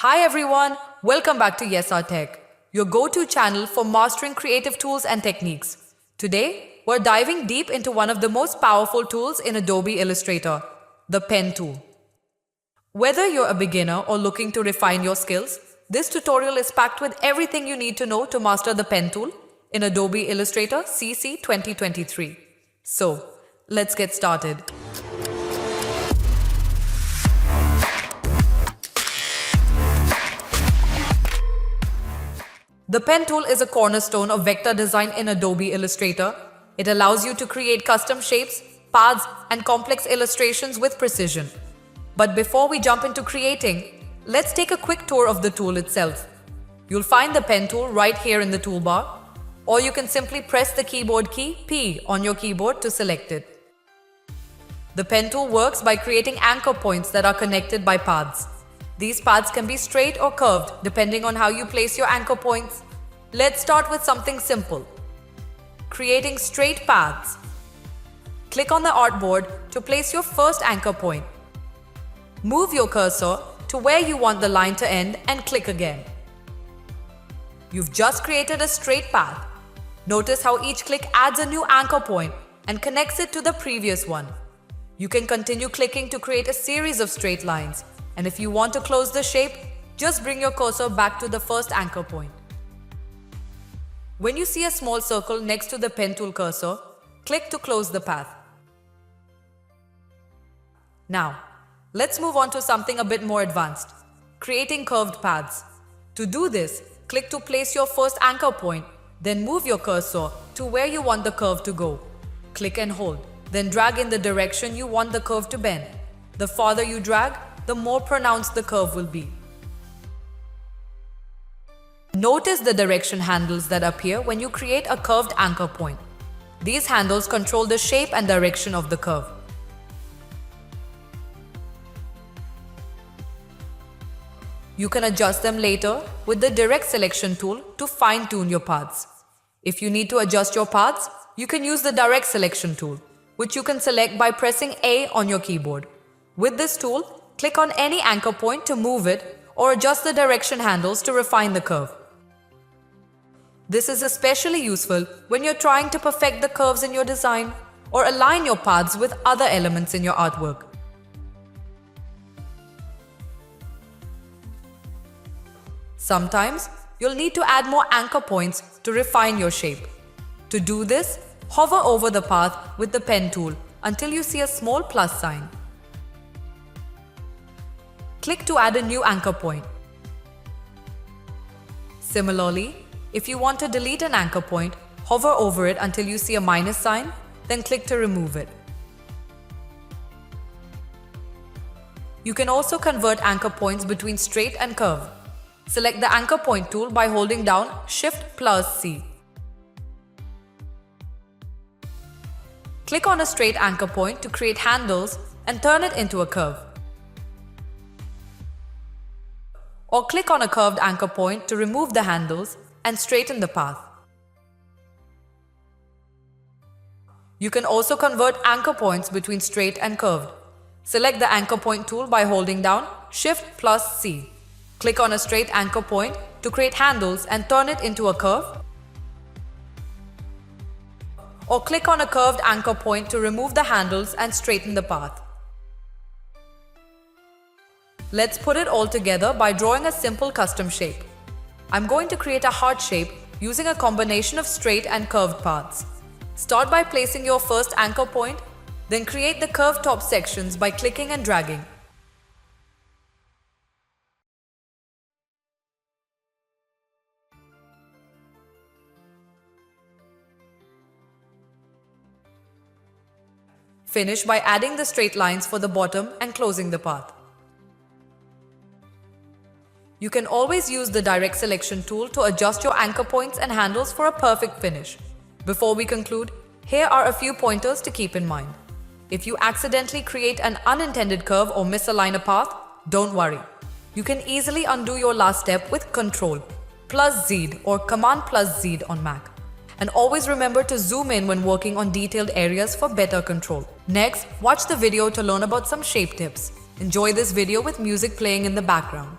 Hi everyone, welcome back to Yessaar Tech, your go-to channel for mastering creative tools and techniques. Today, we're diving deep into one of the most powerful tools in Adobe Illustrator, the pen tool. Whether you're a beginner or looking to refine your skills, this tutorial is packed with everything you need to know to master the pen tool in Adobe Illustrator CC 2023. So, let's get started. The pen tool is a cornerstone of vector design in Adobe Illustrator. It allows you to create custom shapes, paths, and complex illustrations with precision. But before we jump into creating, let's take a quick tour of the tool itself. You'll find the pen tool right here in the toolbar, or you can simply press the keyboard key P on your keyboard to select it. The pen tool works by creating anchor points that are connected by paths. These paths can be straight or curved depending on how you place your anchor points. Let's start with something simple. Creating straight paths. Click on the artboard to place your first anchor point. Move your cursor to where you want the line to end and click again. You've just created a straight path. Notice how each click adds a new anchor point and connects it to the previous one. You can continue clicking to create a series of straight lines. And if you want to close the shape, just bring your cursor back to the first anchor point. When you see a small circle next to the pen tool cursor, click to close the path. Now, let's move on to something a bit more advanced, creating curved paths. To do this, click to place your first anchor point, then move your cursor to where you want the curve to go. Click and hold, then drag in the direction you want the curve to bend. The farther you drag, the more pronounced the curve will be. Notice the direction handles that appear when you create a curved anchor point. These handles control the shape and direction of the curve. You can adjust them later with the direct selection tool to fine-tune your paths. If you need to adjust your paths, you can use the direct selection tool, which you can select by pressing A on your keyboard. With this tool, click on any anchor point to move it or adjust the direction handles to refine the curve. This is especially useful when you're trying to perfect the curves in your design or align your paths with other elements in your artwork. Sometimes, you'll need to add more anchor points to refine your shape. To do this, hover over the path with the pen tool until you see a small plus sign. Click to add a new anchor point. Similarly, if you want to delete an anchor point, hover over it until you see a minus sign, then click to remove it. You can also convert anchor points between straight and curve. Select the anchor point tool by holding down Shift+C. Click on a straight anchor point to create handles and turn it into a curve. Or click on a curved anchor point to remove the handles and straighten the path. You can also convert anchor points between straight and curved. Select the anchor point tool by holding down Shift+C. Click on a straight anchor point to create handles and turn it into a curve. Or click on a curved anchor point to remove the handles and straighten the path. Let's put it all together by drawing a simple custom shape. I'm going to create a heart shape using a combination of straight and curved paths. Start by placing your first anchor point, then create the curved top sections by clicking and dragging. Finish by adding the straight lines for the bottom and closing the path. You can always use the direct selection tool to adjust your anchor points and handles for a perfect finish. Before we conclude, here are a few pointers to keep in mind. If you accidentally create an unintended curve or misalign a path, don't worry. You can easily undo your last step with Ctrl+Z or Command+Z on Mac. And always remember to zoom in when working on detailed areas for better control. Next, watch the video to learn about some shape tips. Enjoy this video with music playing in the background.